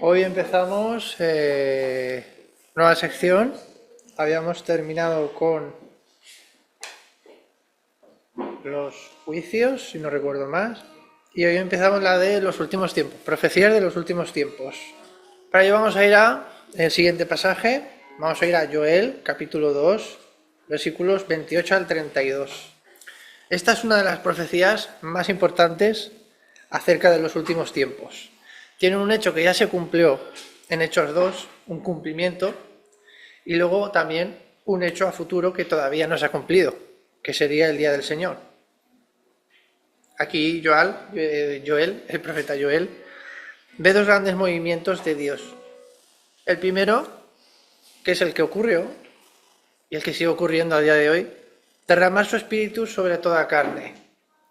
Hoy empezamos nueva sección. Habíamos terminado con los juicios, si no recuerdo más. Y hoy empezamos la de los últimos tiempos, profecías de los últimos tiempos. Para ello vamos a ir el siguiente pasaje. Vamos a ir a Joel, capítulo 2, versículos 28 al 32. Esta es una de las profecías más importantes acerca de los últimos tiempos. Tiene un hecho que ya se cumplió en Hechos 2, un cumplimiento, y luego también un hecho a futuro que todavía no se ha cumplido, que sería el día del Señor. Aquí Joel, el profeta Joel, ve dos grandes movimientos de Dios. El primero, que es el que ocurrió, y el que sigue ocurriendo a día de hoy, derramar su espíritu sobre toda carne.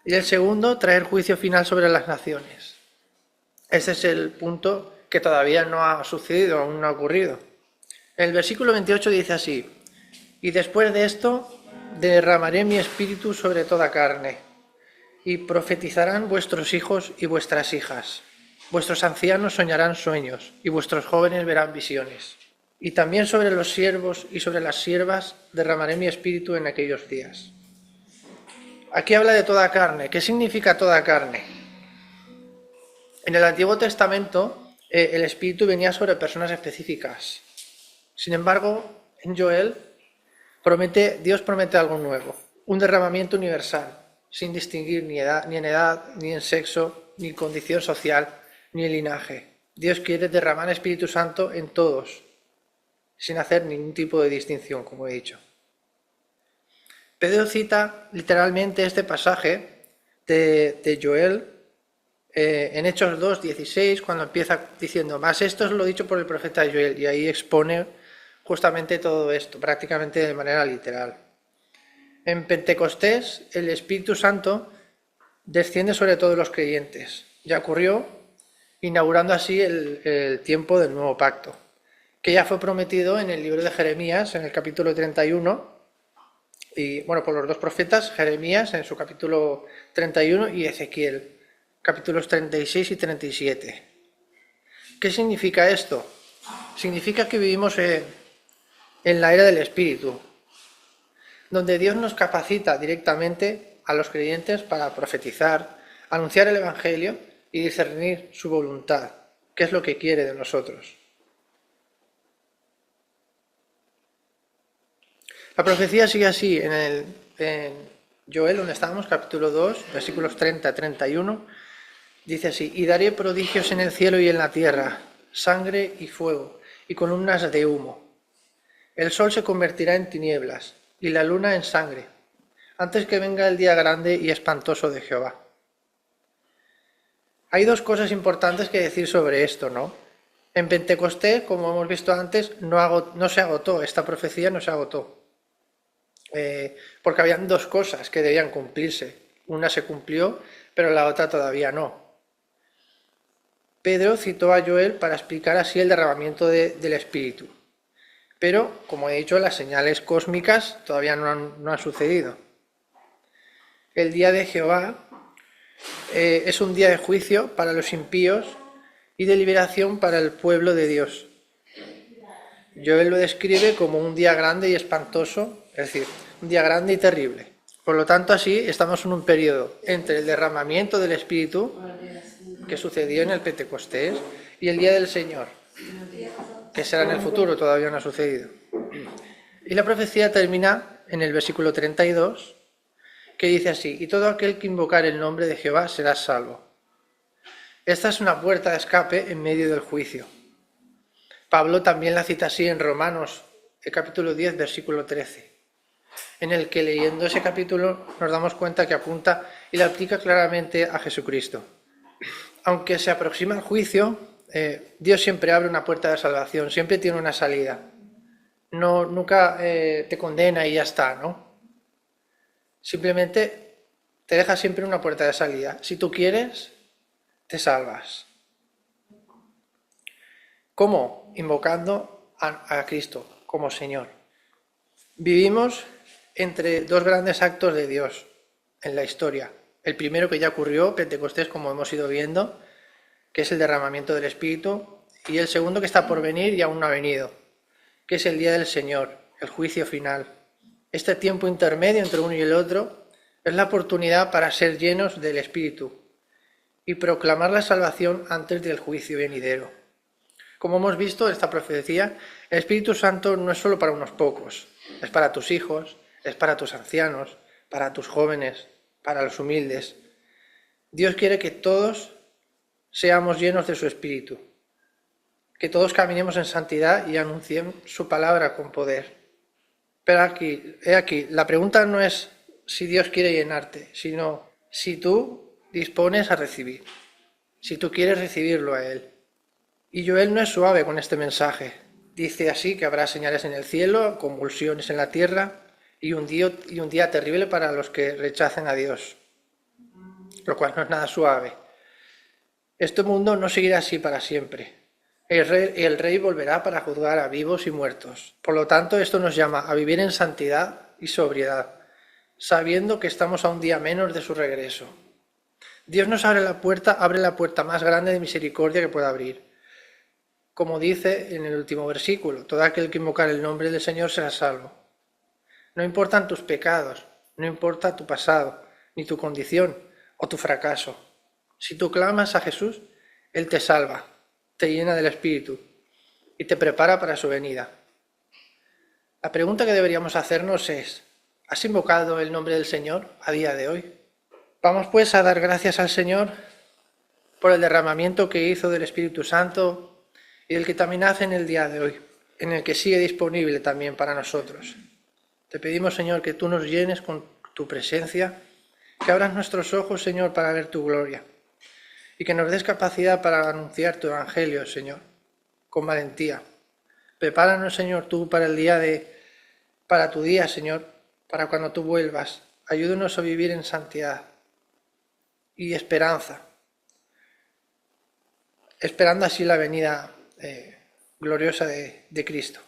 Y el segundo, traer juicio final sobre las naciones. Ese es el punto que todavía no ha sucedido, aún no ha ocurrido. El versículo 28 dice así: y después de esto derramaré mi espíritu sobre toda carne, y profetizarán vuestros hijos y vuestras hijas. Vuestros ancianos soñarán sueños, y vuestros jóvenes verán visiones. Y también sobre los siervos y sobre las siervas derramaré mi espíritu en aquellos días. Aquí habla de toda carne. ¿Qué significa toda carne? En el Antiguo Testamento el espíritu venía sobre personas específicas. Sin embargo, en Joel Dios promete algo nuevo, un derramamiento universal, sin distinguir ni en edad, ni en sexo, ni condición social, ni en linaje. Dios quiere derramar el Espíritu Santo en todos, sin hacer ningún tipo de distinción, como he dicho. Pedro cita literalmente este pasaje de Joel en Hechos 2:16, cuando empieza diciendo: más esto es lo dicho por el profeta Joel, y ahí expone justamente todo esto, prácticamente de manera literal. En Pentecostés, el Espíritu Santo desciende sobre todos los creyentes. Ya ocurrió, inaugurando así el tiempo del nuevo pacto, que ya fue prometido en el libro de Jeremías, en el capítulo 31, y bueno, por los dos profetas, Jeremías en su capítulo 31 y Ezequiel, capítulos 36 y 37. ¿Qué significa esto? Significa que vivimos en la era del Espíritu, donde Dios nos capacita directamente a los creyentes para profetizar, anunciar el Evangelio y discernir su voluntad, qué es lo que quiere de nosotros. La profecía sigue así en Joel, donde estábamos, capítulo 2, versículos 30 a 31, dice así: y daré prodigios en el cielo y en la tierra, sangre y fuego, y columnas de humo. El sol se convertirá en tinieblas, y la luna en sangre, antes que venga el día grande y espantoso de Jehová. Hay dos cosas importantes que decir sobre esto, ¿no? En Pentecostés, como hemos visto antes, no se agotó, esta profecía no se agotó. Porque habían dos cosas que debían cumplirse. Una se cumplió, pero la otra todavía no. Pedro citó a Joel para explicar así el derramamiento del Espíritu. Pero, como he dicho, las señales cósmicas todavía no han sucedido. El día de Jehová es un día de juicio para los impíos y de liberación para el pueblo de Dios. Joel lo describe como un día grande y espantoso, es decir, un día grande y terrible. Por lo tanto, así estamos en un periodo entre el derramamiento del Espíritu, que sucedió en el Pentecostés, y el día del Señor, que será en el futuro, todavía no ha sucedido. Y la profecía termina en el versículo 32, que dice así: y todo aquel que invocar el nombre de Jehová será salvo. Esta es una puerta de escape en medio del juicio. Pablo también la cita así en Romanos, el capítulo 10, versículo 13, en el que, leyendo ese capítulo, nos damos cuenta que apunta y la aplica claramente a Jesucristo. Aunque se aproxima el juicio, Dios siempre abre una puerta de salvación, siempre tiene una salida. Nunca te condena y ya está, ¿no? Simplemente te deja siempre una puerta de salida. Si tú quieres, te salvas. ¿Cómo? Invocando a Cristo como Señor. Vivimos entre dos grandes actos de Dios en la historia. El primero, que ya ocurrió, Pentecostés, como hemos ido viendo, que es el derramamiento del Espíritu, y el segundo que está por venir y aún no ha venido, que es el día del Señor, el juicio final. Este tiempo intermedio entre uno y el otro es la oportunidad para ser llenos del Espíritu y proclamar la salvación antes del juicio venidero. Como hemos visto en esta profecía, el Espíritu Santo no es solo para unos pocos, es para tus hijos, es para tus ancianos, para tus jóvenes, para los humildes. Dios quiere que todos seamos llenos de su Espíritu, que todos caminemos en santidad y anuncien su palabra con poder. Pero aquí, la pregunta no es si Dios quiere llenarte, sino si tú dispones a recibir, si tú quieres recibirlo a Él. Y Joel no es suave con este mensaje. Dice así que habrá señales en el cielo, convulsiones en la tierra y un día terrible para los que rechacen a Dios, lo cual no es nada suave. Este mundo no seguirá así para siempre. El rey volverá para juzgar a vivos y muertos. Por lo tanto, esto nos llama a vivir en santidad y sobriedad, sabiendo que estamos a un día menos de su regreso. Dios nos abre la puerta más grande de misericordia que pueda abrir. Como dice en el último versículo, todo aquel que invocar el nombre del Señor será salvo. No importan tus pecados, no importa tu pasado, ni tu condición o tu fracaso. Si tú clamas a Jesús, Él te salva, te llena del Espíritu y te prepara para su venida. La pregunta que deberíamos hacernos es, ¿has invocado el nombre del Señor a día de hoy? Vamos pues a dar gracias al Señor por el derramamiento que hizo del Espíritu Santo y el que también hace en el día de hoy, en el que sigue disponible también para nosotros. Te pedimos, Señor, que tú nos llenes con tu presencia, que abras nuestros ojos, Señor, para ver tu gloria, y que nos des capacidad para anunciar tu evangelio, Señor, con valentía. Prepáranos, Señor, tú para tu día, Señor, para cuando tú vuelvas. Ayúdanos a vivir en santidad y esperanza, esperando así la venida gloriosa de Cristo.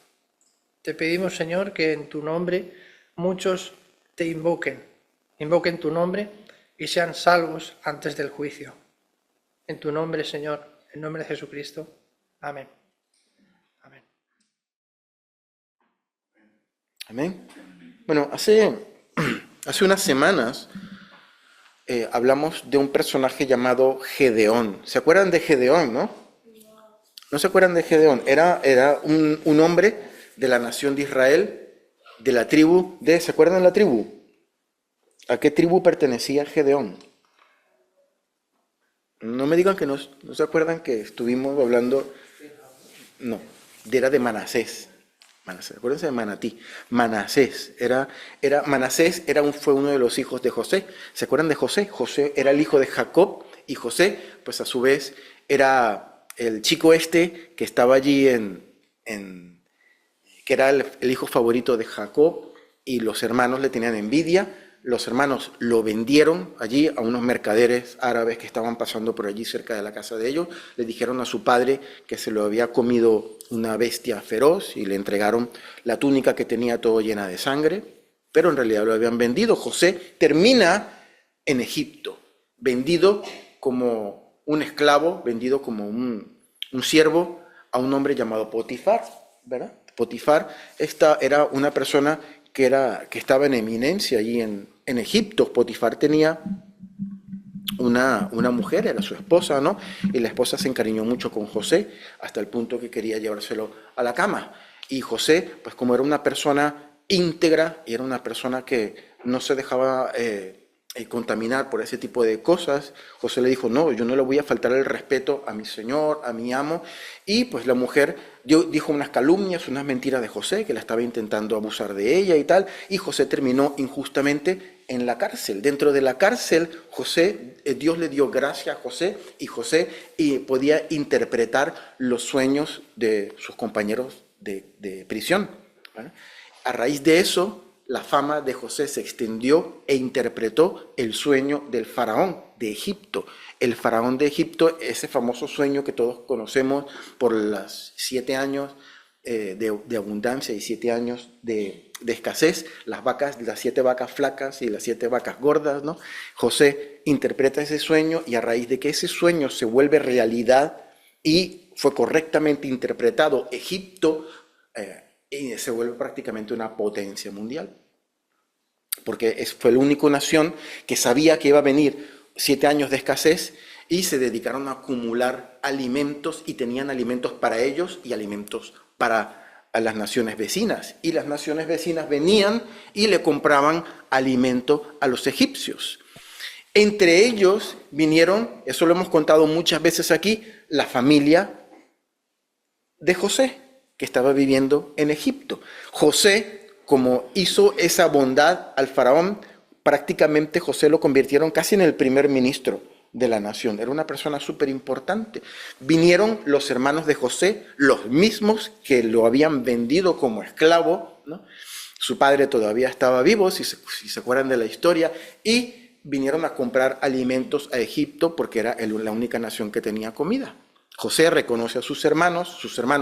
Te pedimos, Señor, que en tu nombre muchos te invoquen tu nombre y sean salvos antes del juicio. En tu nombre, Señor, en nombre de Jesucristo. Amén. Amén. Amén. Bueno, hace unas semanas hablamos de un personaje llamado Gedeón. ¿Se acuerdan de Gedeón, no? ¿No se acuerdan de Gedeón? Era un hombre de la nación de Israel, de la tribu ¿se acuerdan de la tribu? ¿A qué tribu pertenecía Gedeón? No me digan que no se acuerdan que estuvimos hablando. No, era de Manasés. Acuérdense de Manatí. Manasés fue uno de los hijos de José. ¿Se acuerdan de José? José era el hijo de Jacob y José, pues a su vez, era el chico que estaba allí que era el hijo favorito de Jacob, y los hermanos le tenían envidia. Los hermanos lo vendieron allí a unos mercaderes árabes que estaban pasando por allí cerca de la casa de ellos. Le dijeron a su padre que se lo había comido una bestia feroz y le entregaron la túnica que tenía todo llena de sangre, pero en realidad lo habían vendido. José termina en Egipto, vendido como un esclavo, vendido como un siervo a un hombre llamado Potifar, ¿verdad? Potifar era una persona que estaba en eminencia allí en Egipto. Potifar tenía una mujer, era su esposa, ¿no? Y la esposa se encariñó mucho con José, hasta el punto que quería llevárselo a la cama. Y José, pues como era una persona íntegra y era una persona que no se dejaba contaminar por ese tipo de cosas, José le dijo, no, yo no le voy a faltar el respeto a mi señor, a mi amo. Y pues la mujer dijo unas calumnias, unas mentiras de José, que la estaba intentando abusar de ella y tal, y José terminó injustamente en la cárcel. Dentro de la cárcel, Dios le dio gracia a José, y José podía interpretar los sueños de sus compañeros de prisión, ¿vale? A raíz de eso, la fama de José se extendió e interpretó el sueño del faraón de Egipto. El faraón de Egipto, ese famoso sueño que todos conocemos por los 7 años de abundancia y 7 años de escasez, las 7 vacas flacas y las 7 vacas gordas, ¿no? José interpreta ese sueño, y a raíz de que ese sueño se vuelve realidad y fue correctamente interpretado, Egipto se vuelve prácticamente una potencia mundial. Porque fue la única nación que sabía que iba a venir 7 años de escasez y se dedicaron a acumular alimentos y tenían alimentos para ellos y alimentos para las naciones vecinas. Y las naciones vecinas venían y le compraban alimento a los egipcios. Entre ellos vinieron, eso lo hemos contado muchas veces aquí, la familia de José, que estaba viviendo en Egipto. José, como hizo esa bondad al faraón, prácticamente José lo convirtieron casi en el primer ministro de la nación. Era una persona súper importante. Vinieron los hermanos de José, los mismos que lo habían vendido como esclavo, ¿no? Su padre todavía estaba vivo, si se acuerdan de la historia, y vinieron a comprar alimentos a Egipto porque era la única nación que tenía comida. José reconoce a sus hermanos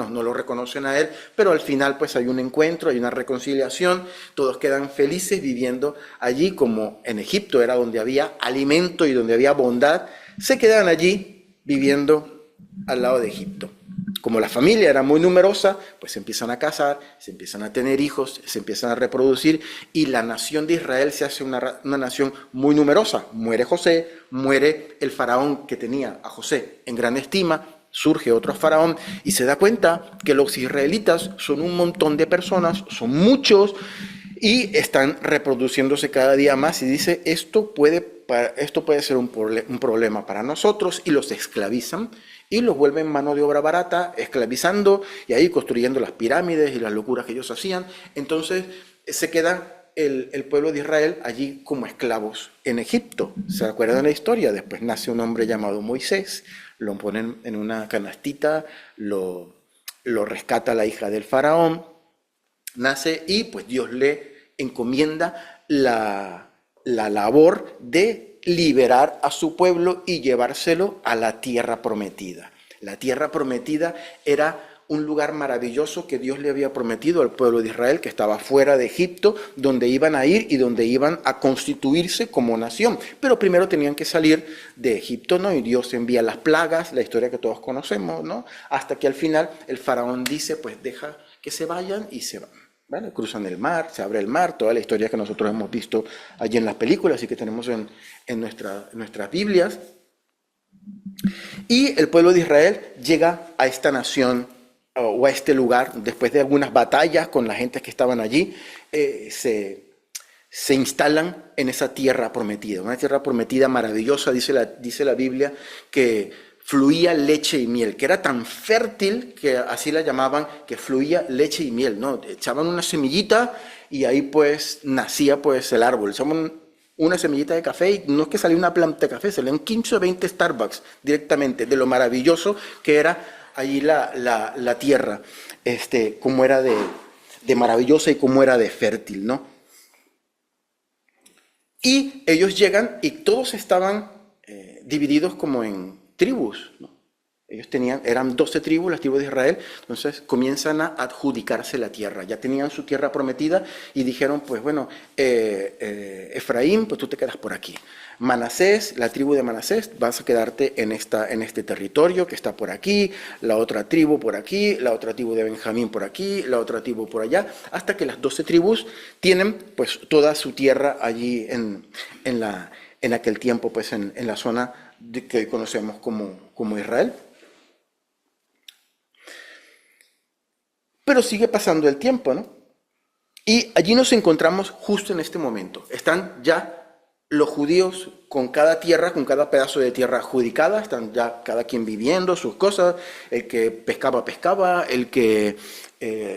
no lo reconocen a él, pero al final pues hay un encuentro, hay una reconciliación, todos quedan felices viviendo allí, como en Egipto era donde había alimento y donde había bondad, se quedan allí viviendo al lado de Egipto. Como la familia era muy numerosa, pues se empiezan a casar, se empiezan a tener hijos, se empiezan a reproducir y la nación de Israel se hace una nación muy numerosa. Muere José, muere el faraón que tenía a José en gran estima, surge otro faraón y se da cuenta que los israelitas son un montón de personas, son muchos y están reproduciéndose cada día más y dice, esto puede ser un problema para nosotros, y los esclavizan y los vuelven mano de obra barata, esclavizando y ahí construyendo las pirámides y las locuras que ellos hacían. Entonces se queda el pueblo de Israel allí como esclavos en Egipto. ¿Se acuerdan de la historia? Después nace un hombre llamado Moisés, lo ponen en una canastita, lo rescata la hija del faraón, nace y pues Dios le encomienda la labor de liberar a su pueblo y llevárselo a la tierra prometida. La tierra prometida era un lugar maravilloso que Dios le había prometido al pueblo de Israel, que estaba fuera de Egipto, donde iban a ir y donde iban a constituirse como nación. Pero primero tenían que salir de Egipto, ¿no? Y Dios envía las plagas, la historia que todos conocemos, ¿no? Hasta que al final el faraón dice, pues deja que se vayan, y se van. ¿Vale? Cruzan el mar, se abre el mar, toda la historia que nosotros hemos visto allí en las películas y que tenemos en nuestras Biblias. Y el pueblo de Israel llega a esta nación o a este lugar, después de algunas batallas con la gente que estaban allí, se instalan en esa tierra prometida, una tierra prometida maravillosa, dice la Biblia, que fluía leche y miel, que era tan fértil que así la llamaban, que fluía leche y miel, ¿no? Echaban una semillita y ahí pues nacía pues el árbol. Echaban una semillita de café y no es que salía una planta de café, salían 15 o 20 Starbucks directamente, de lo maravilloso que era allí la tierra, cómo era de maravillosa y cómo era de fértil, ¿no? Y ellos llegan y todos estaban divididos como en tribus, ¿no? Ellos eran 12 tribus, las tribus de Israel, entonces comienzan a adjudicarse la tierra. Ya tenían su tierra prometida y dijeron, pues bueno, Efraín, pues tú te quedas por aquí. Manasés, la tribu de Manasés, vas a quedarte en este territorio que está por aquí, la otra tribu por aquí, la otra tribu de Benjamín por aquí, la otra tribu por allá, hasta que las 12 tribus tienen pues toda su tierra allí en aquel tiempo, pues en la zona que hoy conocemos como Israel. Pero sigue pasando el tiempo, ¿no? Y allí nos encontramos justo en este momento. Están ya los judíos con cada tierra, con cada pedazo de tierra adjudicada, están ya cada quien viviendo sus cosas, el que pescaba, pescaba, el que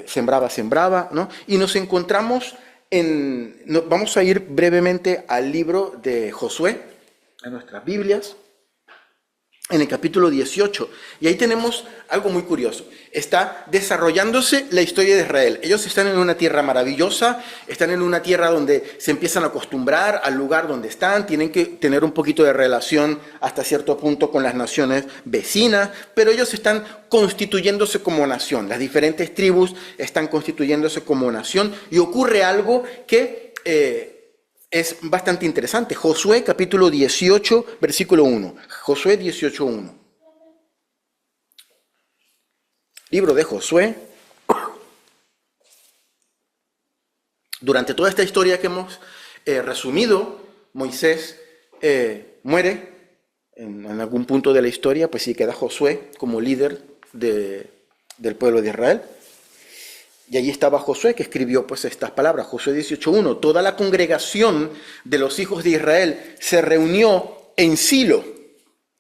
sembraba, sembraba, ¿no? Y nos encontramos vamos a ir brevemente al libro de Josué, en nuestras Biblias, en el capítulo 18, y ahí tenemos algo muy curioso. Está desarrollándose la historia de Israel. Ellos están en una tierra maravillosa, están en una tierra donde se empiezan a acostumbrar al lugar donde están, tienen que tener un poquito de relación hasta cierto punto con las naciones vecinas, pero ellos están constituyéndose como nación. Las diferentes tribus están constituyéndose como nación, y ocurre algo que es bastante interesante. Josué capítulo 18, versículo 1. Josué 18, 1. Libro de Josué. Durante toda esta historia que hemos resumido, Moisés muere en algún punto de la historia, pues sí queda Josué como líder del pueblo de Israel. Y allí estaba Josué, que escribió pues estas palabras, Josué 18:1. Toda la congregación de los hijos de Israel se reunió en Silo,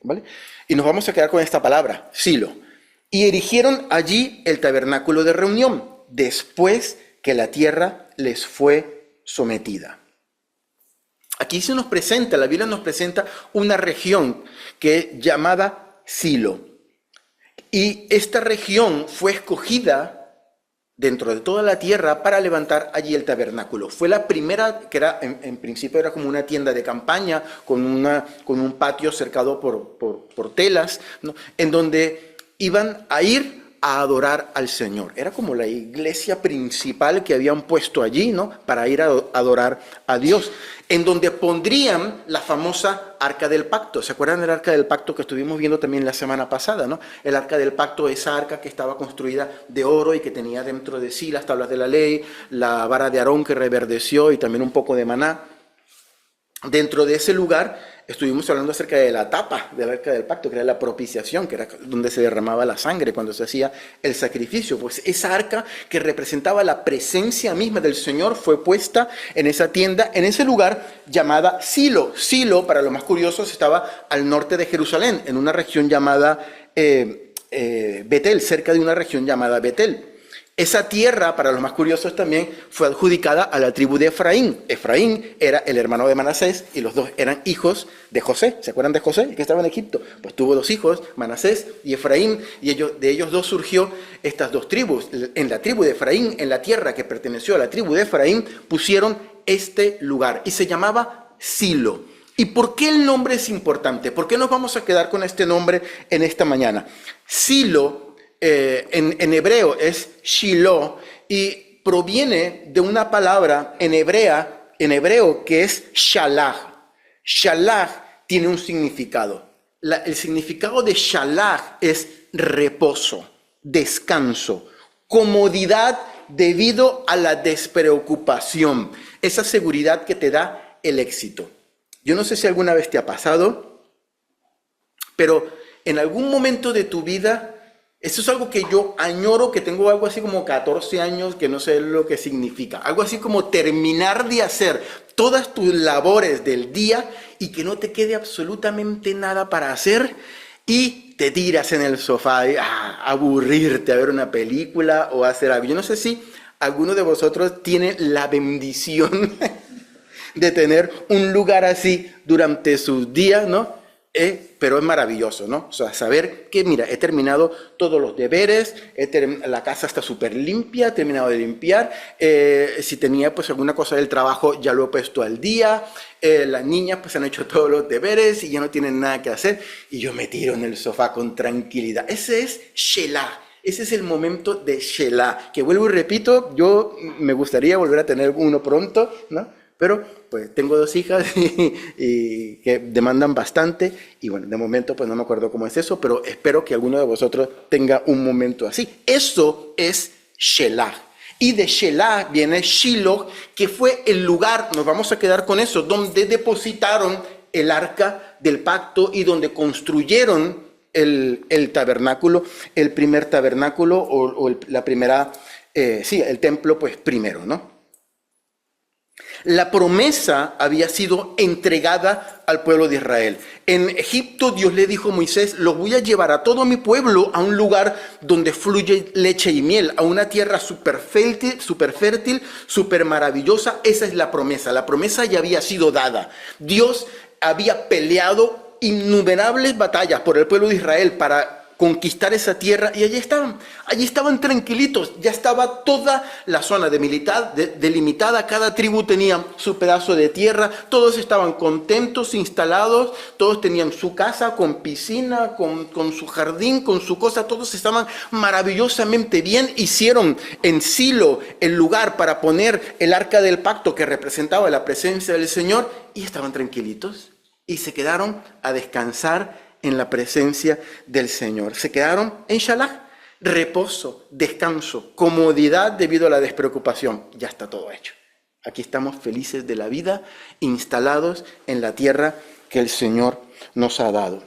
¿vale? Y nos vamos a quedar con esta palabra, Silo. Y erigieron allí el tabernáculo de reunión, después que la tierra les fue sometida. Aquí se nos presenta, la Biblia nos presenta una región que es llamada Silo. Y esta región fue escogida dentro de toda la tierra para levantar allí el tabernáculo. Fue la primera, que era en principio era como una tienda de campaña, con un patio cercado por telas, ¿no? En donde iban a ir a adorar al Señor. Era como la iglesia principal que habían puesto allí, ¿no? Para ir a adorar a Dios. En donde pondrían la famosa Arca del Pacto. ¿Se acuerdan del Arca del Pacto que estuvimos viendo también la semana pasada, ¿no? El Arca del Pacto, esa arca que estaba construida de oro y que tenía dentro de sí las tablas de la ley, la vara de Aarón que reverdeció y también un poco de maná. Dentro de ese lugar estuvimos hablando acerca de la tapa del Arca del Pacto, que era la propiciación, que era donde se derramaba la sangre cuando se hacía el sacrificio. Pues esa arca que representaba la presencia misma del Señor fue puesta en esa tienda, en ese lugar llamada Silo. Silo, para los más curiosos, estaba al norte de Jerusalén, en una región llamada Betel, cerca de una región llamada Betel. Esa tierra, para los más curiosos también, fue adjudicada a la tribu de Efraín. Efraín era el hermano de Manasés y los dos eran hijos de José. ¿Se acuerdan de José, el que estaba en Egipto? Pues tuvo dos hijos, Manasés y Efraín, y de ellos dos surgió estas dos tribus. En la tribu de Efraín, en la tierra que perteneció a la tribu de Efraín, pusieron este lugar y se llamaba Silo. ¿Y por qué el nombre es importante? ¿Por qué nos vamos a quedar con este nombre en esta mañana? Silo en hebreo es Shiloh y proviene de una palabra en hebreo que es shalach. Shalach tiene un significado. El significado de shalach es reposo, descanso, comodidad debido a la despreocupación, esa seguridad que te da el éxito. Yo no sé si alguna vez te ha pasado, pero en algún momento de tu vida, eso es algo que yo añoro, que tengo algo así como 14 años, que no sé lo que significa. Algo así como terminar de hacer todas tus labores del día y que no te quede absolutamente nada para hacer y te tiras en el sofá a aburrirte, a ver una película o a hacer algo. Yo no sé si alguno de vosotros tiene la bendición de tener un lugar así durante sus días, ¿no? Pero es maravilloso, ¿no? O sea, saber que, mira, he terminado todos los deberes, la casa está súper limpia, he terminado de limpiar, si tenía pues alguna cosa del trabajo ya lo he puesto al día, las niñas pues han hecho todos los deberes y ya no tienen nada que hacer y yo me tiro en el sofá con tranquilidad. Ese es Shelah. Ese es el momento de Shelah, que vuelvo y repito, yo me gustaría volver a tener uno pronto, ¿no? Pero pues tengo dos hijas y que demandan bastante y bueno, de momento pues no me acuerdo cómo es eso, pero espero que alguno de vosotros tenga un momento así. Eso es Shelah. Y de Shelah viene Shiloh, que fue el lugar, nos vamos a quedar con eso, donde depositaron el arca del pacto y donde construyeron el tabernáculo, el primer tabernáculo o la primera, el templo pues primero, ¿no? La promesa había sido entregada al pueblo de Israel. En Egipto Dios le dijo a Moisés, lo voy a llevar a todo mi pueblo a un lugar donde fluye leche y miel, a una tierra súper fértil, súper maravillosa. Esa es la promesa. La promesa ya había sido dada. Dios había peleado innumerables batallas por el pueblo de Israel para conquistar esa tierra y allí estaban tranquilitos, ya estaba toda la zona delimitada, cada tribu tenía su pedazo de tierra, todos estaban contentos, instalados, todos tenían su casa con piscina, con su jardín, con su cosa, todos estaban maravillosamente bien, hicieron en Silo el lugar para poner el arca del pacto que representaba la presencia del Señor y estaban tranquilitos y se quedaron a descansar en la presencia del Señor. Se quedaron en Shalach. reposo, descanso, comodidad debido a la despreocupación. Ya está todo hecho. Aquí estamos felices de la vida, instalados en la tierra que el Señor nos ha dado.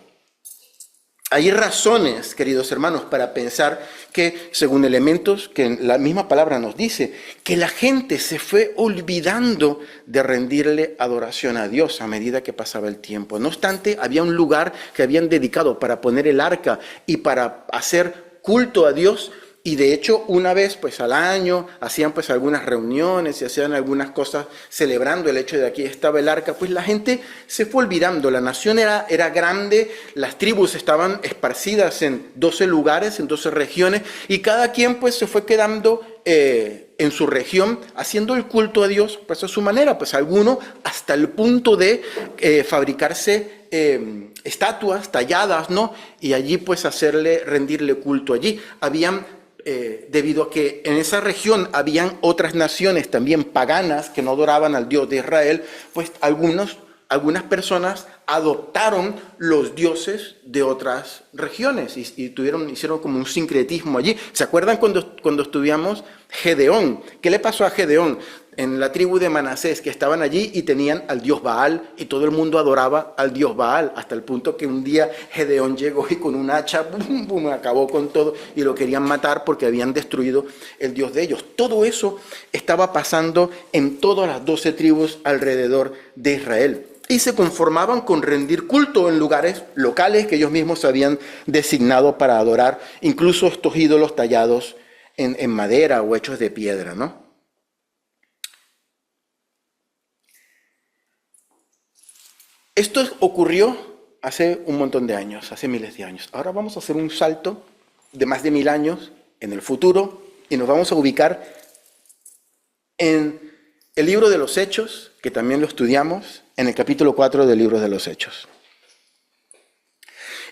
Hay razones, queridos hermanos, para pensar que, según elementos que la misma palabra nos dice, que la gente se fue olvidando de rendirle adoración a Dios a medida que pasaba el tiempo. No obstante, había un lugar que habían dedicado para poner el arca y para hacer culto a Dios. Y de hecho, una vez pues al año hacían pues algunas reuniones y hacían algunas cosas celebrando el hecho de que aquí estaba el arca. Pues la gente se fue olvidando, la nación era grande, las tribus estaban esparcidas en 12 lugares, en 12 regiones, y cada quien pues se fue quedando en su región haciendo el culto a Dios pues a su manera. Pues alguno hasta el punto de fabricarse estatuas talladas, ¿no? Y allí pues rendirle culto allí. Habían debido a que en esa región habían otras naciones también paganas que no adoraban al Dios de Israel, pues algunas personas adoptaron los dioses de otras regiones y hicieron como un sincretismo allí. ¿Se acuerdan cuando estudiamos Gedeón? ¿Qué le pasó a Gedeón? En la tribu de Manasés, que estaban allí y tenían al dios Baal, y todo el mundo adoraba al dios Baal, hasta el punto que un día Gedeón llegó y con un hacha acabó con todo y lo querían matar porque habían destruido el dios de ellos. Todo eso estaba pasando en todas las 12 tribus alrededor de Israel. Y se conformaban con rendir culto en lugares locales que ellos mismos habían designado para adorar, incluso estos ídolos tallados en madera o hechos de piedra, ¿no? Esto ocurrió hace un montón de años, hace miles de años. Ahora vamos a hacer un salto de más de 1000 años en el futuro y nos vamos a ubicar en el libro de los Hechos, que también lo estudiamos, en el capítulo 4 del libro de los Hechos.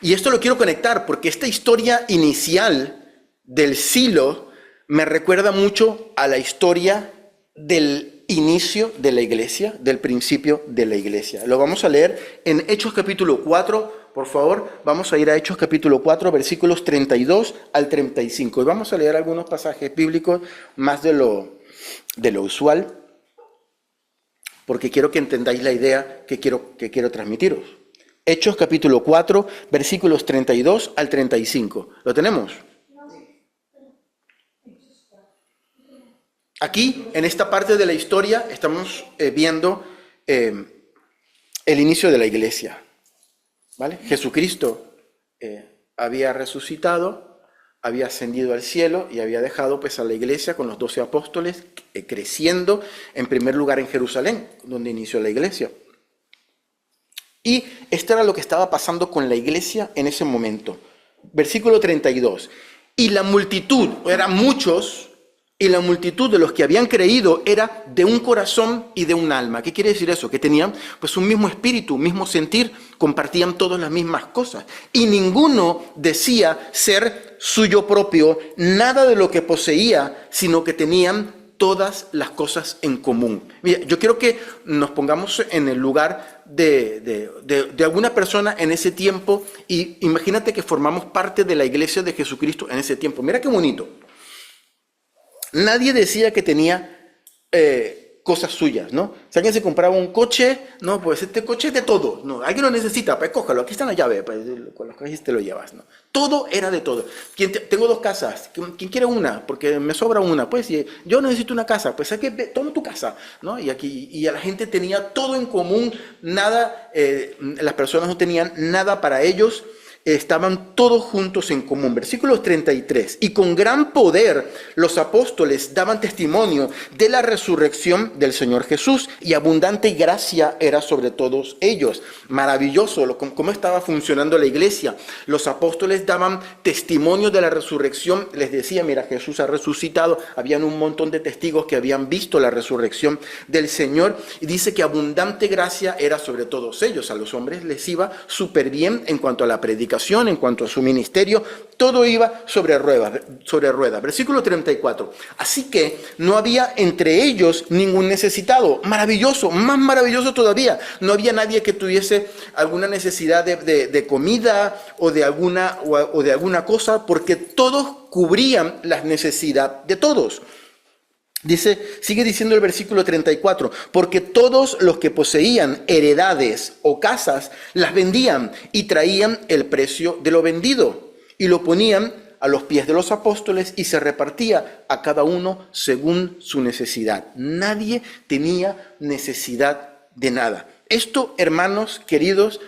Y esto lo quiero conectar porque esta historia inicial del Silo me recuerda mucho a la historia del inicio de la iglesia, del principio de la iglesia. Lo vamos a leer en Hechos capítulo 4, por favor, vamos a ir a Hechos capítulo 4, versículos 32 al 35. Y vamos a leer algunos pasajes bíblicos más de lo usual, porque quiero que entendáis la idea que quiero transmitiros. Hechos capítulo 4, versículos 32 al 35. ¿Lo tenemos? Aquí, en esta parte de la historia, estamos viendo el inicio de la iglesia, ¿vale? Jesucristo había resucitado, había ascendido al cielo y había dejado pues a la iglesia con los 12 apóstoles creciendo, en primer lugar en Jerusalén, donde inició la iglesia. Y esto era lo que estaba pasando con la iglesia en ese momento. Versículo 32. Y la multitud, eran muchos, y la multitud de los que habían creído era de un corazón y de un alma. ¿Qué quiere decir eso? Que tenían pues un mismo espíritu, un mismo sentir, compartían todas las mismas cosas. Y ninguno decía ser suyo propio nada de lo que poseía, sino que tenían todas las cosas en común. Mira, yo quiero que nos pongamos en el lugar de alguna persona en ese tiempo y imagínate que formamos parte de la iglesia de Jesucristo en ese tiempo. Mira qué bonito. Nadie decía que tenía cosas suyas, ¿no? Si alguien se compraba un coche, no, pues este coche es de todo, no, alguien lo necesita, pues cójalo, aquí está la llave, pues con los coches te lo llevas, ¿no? Todo era de todo. Tengo 2 casas, ¿quién quiere una? Porque me sobra una, pues yo necesito una casa, pues hay que toma tu casa, ¿no? Y a la gente tenía todo en común, nada, las personas no tenían nada para ellos. Estaban todos juntos en común. Versículo 33. Y con gran poder los apóstoles daban testimonio de la resurrección del Señor Jesús, y abundante gracia era sobre todos ellos. Maravilloso cómo estaba funcionando la iglesia. Los apóstoles daban testimonio de la resurrección. Les decía, mira, Jesús ha resucitado. Habían un montón de testigos que habían visto la resurrección del Señor. Y dice que abundante gracia era sobre todos ellos. A los hombres les iba súper bien en cuanto a la predicación educación, en cuanto a su ministerio, todo iba sobre ruedas, sobre ruedas. Versículo 34. Así que no había entre ellos ningún necesitado. Maravilloso, más maravilloso todavía. No había nadie que tuviese alguna necesidad de comida o de alguna cosa, porque todos cubrían las necesidades de todos. Sigue diciendo el versículo 34, porque todos los que poseían heredades o casas las vendían y traían el precio de lo vendido y lo ponían a los pies de los apóstoles y se repartía a cada uno según su necesidad. Nadie tenía necesidad de nada. Esto, hermanos queridos,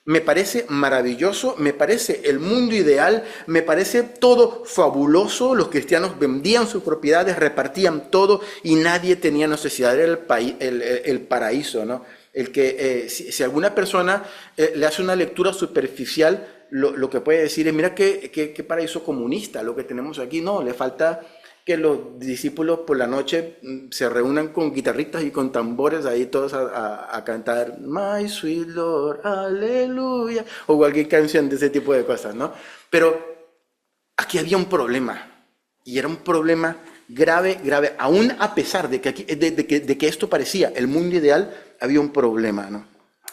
me parece maravilloso, me parece el mundo ideal, me parece todo fabuloso. Los cristianos vendían sus propiedades, repartían todo y nadie tenía necesidad. Era el paraíso, ¿no? El que si alguna persona le hace una lectura superficial, lo que puede decir es, mira qué paraíso comunista lo que tenemos aquí. No, le falta que los discípulos por la noche se reúnan con guitarritas y con tambores ahí todos a cantar My Sweet Lord, Aleluya, o cualquier canción de ese tipo de cosas, ¿no? Pero aquí había un problema, y era un problema grave, grave, aún a pesar de que esto parecía el mundo ideal, había un problema, ¿no?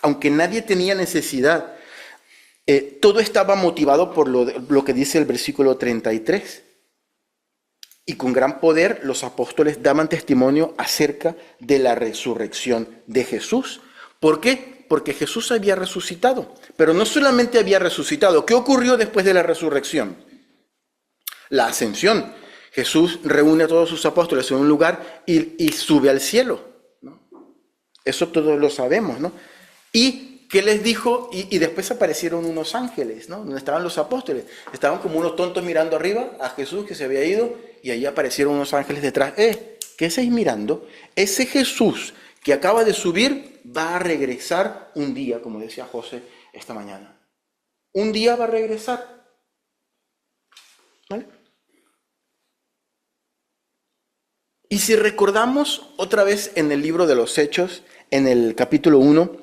Aunque nadie tenía necesidad, todo estaba motivado por lo que dice el versículo 33. Y con gran poder los apóstoles daban testimonio acerca de la resurrección de Jesús. ¿Por qué? Porque Jesús había resucitado. Pero no solamente había resucitado. ¿Qué ocurrió después de la resurrección? La ascensión. Jesús reúne a todos sus apóstoles en un lugar y sube al cielo, ¿no? Eso todos lo sabemos, ¿no? Y ¿qué les dijo? Y después aparecieron unos ángeles, ¿no? Donde estaban los apóstoles. Estaban como unos tontos mirando arriba a Jesús que se había ido. Y ahí aparecieron unos ángeles detrás. ¿Qué estáis mirando? Ese Jesús que acaba de subir va a regresar un día, como decía José esta mañana. Un día va a regresar. ¿Vale? Y si recordamos otra vez en el libro de los Hechos, en el capítulo 1,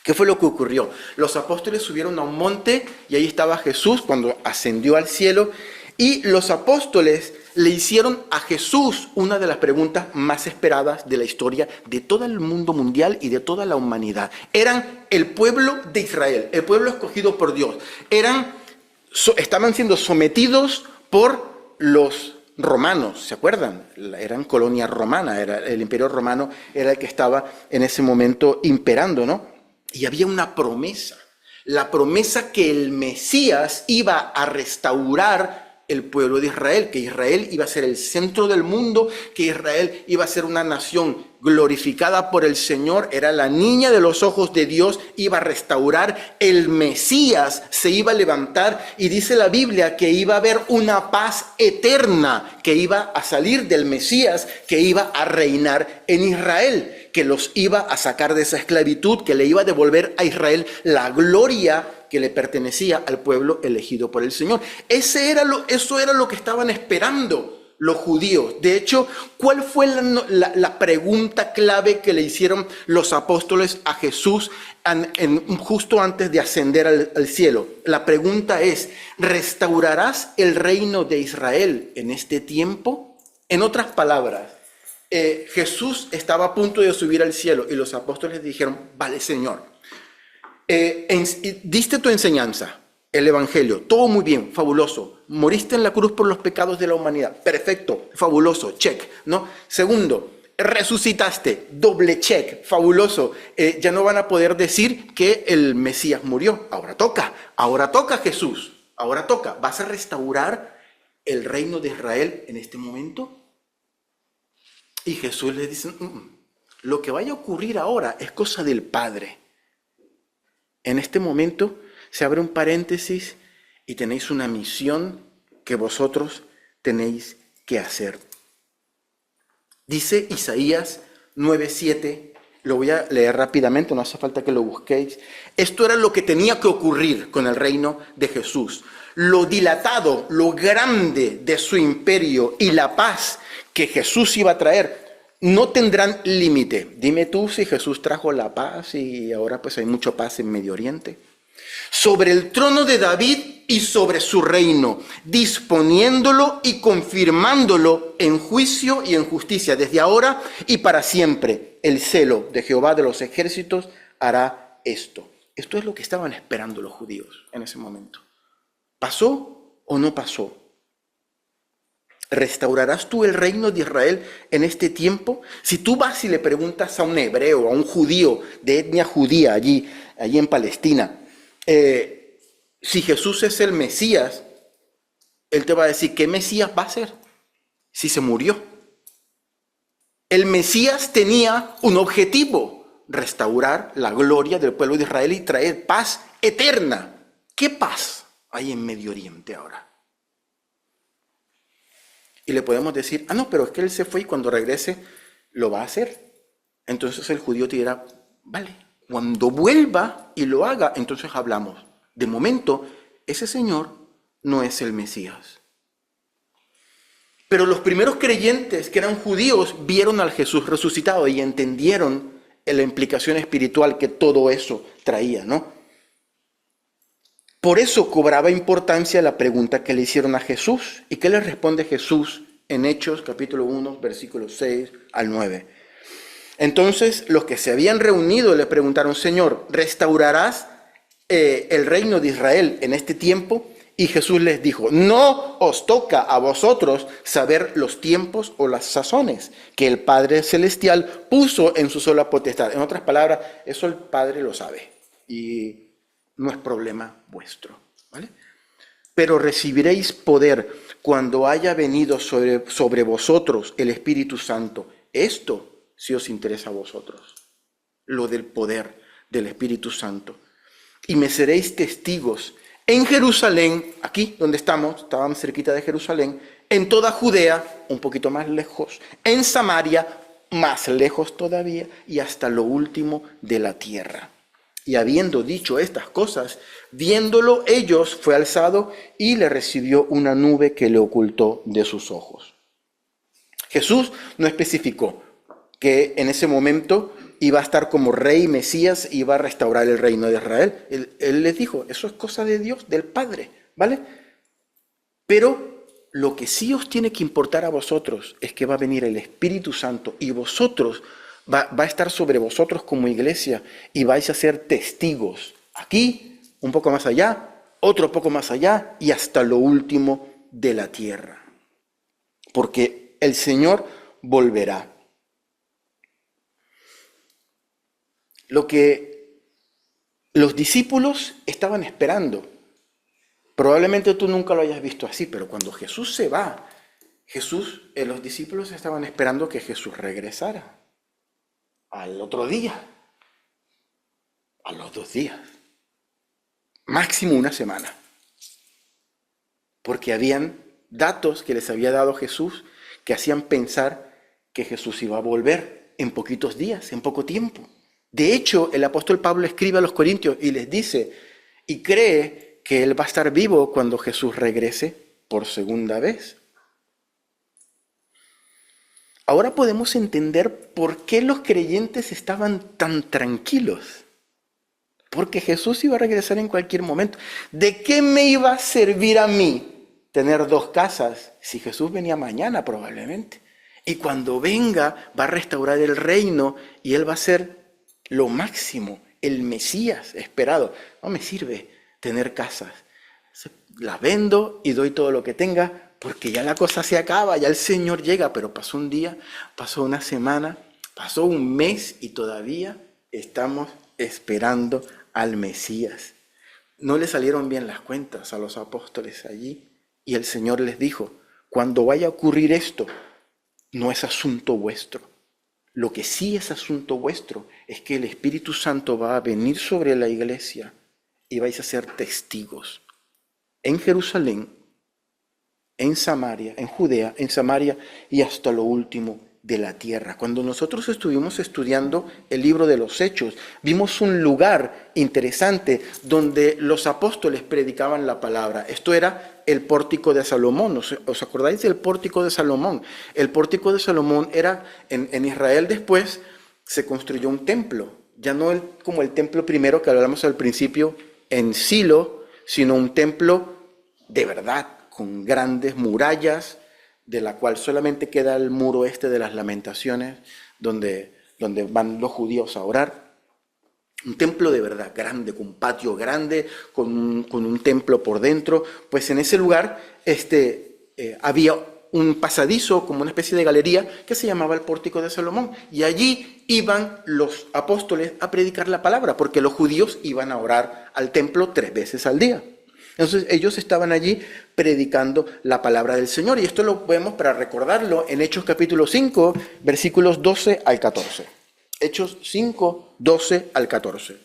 ¿qué fue lo que ocurrió? Los apóstoles subieron a un monte y ahí estaba Jesús cuando ascendió al cielo. Y los apóstoles le hicieron a Jesús una de las preguntas más esperadas de la historia de todo el mundo mundial y de toda la humanidad. Eran el pueblo de Israel, el pueblo escogido por Dios. Estaban siendo sometidos por los romanos, ¿se acuerdan? Eran colonia romana, el imperio romano era el que estaba en ese momento imperando, ¿no? Y había una promesa, la promesa que el Mesías iba a restaurar el pueblo de Israel, que Israel iba a ser el centro del mundo, que Israel iba a ser una nación glorificada por el Señor, era la niña de los ojos de Dios, iba a restaurar, el Mesías se iba a levantar y dice la Biblia que iba a haber una paz eterna que iba a salir del Mesías, que iba a reinar en Israel, que los iba a sacar de esa esclavitud, que le iba a devolver a Israel la gloria que le pertenecía al pueblo elegido por el Señor. Eso era lo que estaban esperando los judíos. De hecho, ¿cuál fue la pregunta clave que le hicieron los apóstoles a Jesús justo antes de ascender al cielo? La pregunta es, ¿restaurarás el reino de Israel en este tiempo? En otras palabras, Jesús estaba a punto de subir al cielo y los apóstoles dijeron, vale, Señor, diste tu enseñanza, el evangelio, todo muy bien, fabuloso. Moriste en la cruz por los pecados de la humanidad, perfecto, fabuloso, check, ¿no? Segundo, resucitaste, doble check, fabuloso. Ya no van a poder decir que el Mesías murió. Ahora toca Jesús, ahora toca. ¿Vas a restaurar el reino de Israel en este momento? Y Jesús les dice, lo que vaya a ocurrir ahora es cosa del Padre. En este momento se abre un paréntesis y tenéis una misión que vosotros tenéis que hacer. Dice Isaías 9:7, lo voy a leer rápidamente, no hace falta que lo busquéis. Esto era lo que tenía que ocurrir con el reino de Jesús. Lo dilatado, lo grande de su imperio y la paz que Jesús iba a traer no tendrán límite. Dime tú si Jesús trajo la paz y ahora pues hay mucha paz en Medio Oriente. sobre el trono de David y sobre su reino, disponiéndolo y confirmándolo en juicio y en justicia, desde ahora y para siempre. El celo de Jehová de los ejércitos hará esto. Esto es lo que estaban esperando los judíos en ese momento. ¿Pasó o no pasó? ¿Restaurarás tú el reino de Israel en este tiempo? Si tú vas y le preguntas a un hebreo, a un judío de etnia judía allí en Palestina, si Jesús es el Mesías, él te va a decir, ¿qué Mesías va a ser? Si se murió. El Mesías tenía un objetivo, restaurar la gloria del pueblo de Israel y traer paz eterna. ¿Qué paz hay en Medio Oriente ahora? Y le podemos decir, no, pero es que él se fue y cuando regrese lo va a hacer. Entonces el judío te dirá, vale, cuando vuelva y lo haga, entonces hablamos. De momento, ese Señor no es el Mesías. Pero los primeros creyentes que eran judíos vieron al Jesús resucitado y entendieron la implicación espiritual que todo eso traía, ¿no? Por eso cobraba importancia la pregunta que le hicieron a Jesús. ¿Y qué le responde Jesús en Hechos capítulo 1, versículos 6 al 9? Entonces los que se habían reunido le preguntaron, Señor, ¿restaurarás el reino de Israel en este tiempo? Y Jesús les dijo, no os toca a vosotros saber los tiempos o las sazones que el Padre Celestial puso en su sola potestad. En otras palabras, eso el Padre lo sabe y no es problema vuestro, ¿vale? Pero recibiréis poder cuando haya venido sobre vosotros el Espíritu Santo. Esto sí os interesa a vosotros, lo del poder del Espíritu Santo. Y me seréis testigos en Jerusalén, aquí donde estábamos cerquita de Jerusalén, en toda Judea, un poquito más lejos, en Samaria, más lejos todavía, y hasta lo último de la tierra. Y habiendo dicho estas cosas, viéndolo ellos, fue alzado y le recibió una nube que le ocultó de sus ojos. Jesús no especificó que en ese momento iba a estar como rey Mesías, iba a restaurar el reino de Israel. Él les dijo, eso es cosa de Dios, del Padre, ¿vale? Pero lo que sí os tiene que importar a vosotros es que va a venir el Espíritu Santo y vosotros va a estar sobre vosotros como iglesia y vais a ser testigos aquí, un poco más allá, otro poco más allá y hasta lo último de la tierra. Porque el Señor volverá. Lo que los discípulos estaban esperando, probablemente tú nunca lo hayas visto así, pero cuando Jesús se va, los discípulos estaban esperando que Jesús regresara. Al otro día, a los 2 días, máximo una semana, porque habían datos que les había dado Jesús que hacían pensar que Jesús iba a volver en poquitos días, en poco tiempo. De hecho, el apóstol Pablo escribe a los Corintios y les dice, y cree que él va a estar vivo cuando Jesús regrese por segunda vez. Ahora podemos entender por qué los creyentes estaban tan tranquilos. Porque Jesús iba a regresar en cualquier momento. ¿De qué me iba a servir a mí tener 2 casas si Jesús venía mañana probablemente? Y cuando venga va a restaurar el reino y Él va a ser lo máximo, el Mesías esperado. No me sirve tener casas. Las vendo y doy todo lo que tenga. Porque ya la cosa se acaba, ya el Señor llega, pero pasó un día, pasó una semana, pasó un mes y todavía estamos esperando al Mesías. No le salieron bien las cuentas a los apóstoles allí y el Señor les dijo, cuando vaya a ocurrir esto, no es asunto vuestro. Lo que sí es asunto vuestro es que el Espíritu Santo va a venir sobre la iglesia y vais a ser testigos en Jerusalén, en Samaria, en Judea, en Samaria y hasta lo último de la tierra. Cuando nosotros estuvimos estudiando el libro de los Hechos, vimos un lugar interesante donde los apóstoles predicaban la palabra. Esto era el pórtico de Salomón. ¿Os acordáis del pórtico de Salomón? El pórtico de Salomón era, en Israel después se construyó un templo. Ya no como el templo primero que hablamos al principio, en Silo, sino un templo de verdad, con grandes murallas, de la cual solamente queda el muro este de las Lamentaciones, donde van los judíos a orar. Un templo de verdad grande, con un patio grande, con un templo por dentro. Pues en ese lugar había un pasadizo, como una especie de galería, que se llamaba el Pórtico de Salomón. Y allí iban los apóstoles a predicar la palabra, porque los judíos iban a orar al templo 3 veces al día. Entonces ellos estaban allí predicando la palabra del Señor. Y esto lo vemos, para recordarlo, en Hechos capítulo 5, versículos 12 al 14. Hechos 5, 12 al 14.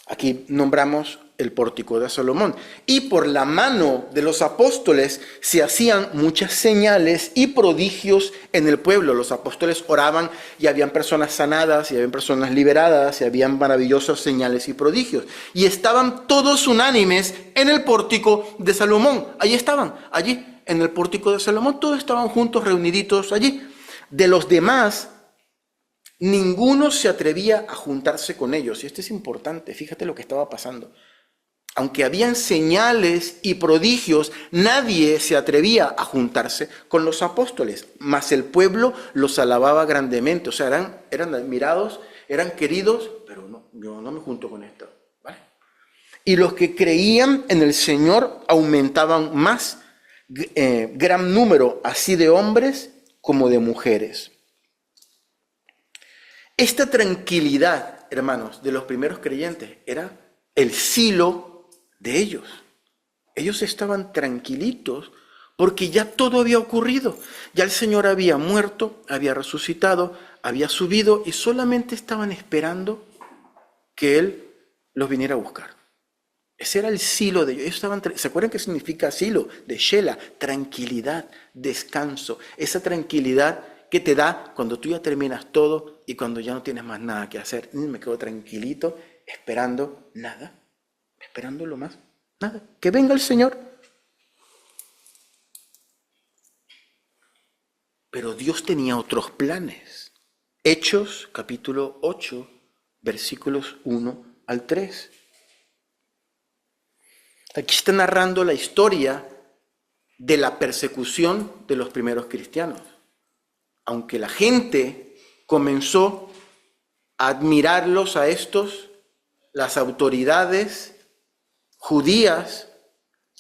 Aquí nombramos el Pórtico de Salomón. Y por la mano de los apóstoles se hacían muchas señales y prodigios en el pueblo. Los apóstoles oraban y habían personas sanadas, y habían personas liberadas, y habían maravillosas señales y prodigios. Y estaban todos unánimes en el Pórtico de Salomón. Allí estaban, allí en el Pórtico de Salomón, todos estaban juntos, reuniditos allí. De los demás, ninguno se atrevía a juntarse con ellos. Y esto es importante, fíjate lo que estaba pasando. Aunque habían señales y prodigios, nadie se atrevía a juntarse con los apóstoles, mas el pueblo los alababa grandemente. O sea, eran admirados, eran queridos, pero no, yo no me junto con esto, ¿vale? Y los que creían en el Señor aumentaban más, gran número, así de hombres como de mujeres. Esta tranquilidad, hermanos, de los primeros creyentes era el silo de ellos. Ellos estaban tranquilitos porque ya todo había ocurrido. Ya el Señor había muerto, había resucitado, había subido, y solamente estaban esperando que Él los viniera a buscar. Ese era el silo de ellos. Ellos estaban, ¿se acuerdan qué significa silo? De Shela, tranquilidad, descanso. Esa tranquilidad que te da cuando tú ya terminas todo y cuando ya no tienes más nada que hacer. Me quedo tranquilito, esperando nada. Esperando lo más, nada, que venga el Señor. Pero Dios tenía otros planes. Hechos capítulo 8, versículos 1 al 3. Aquí está narrando la historia de la persecución de los primeros cristianos. Aunque la gente comenzó a admirarlos a estos, las autoridades judías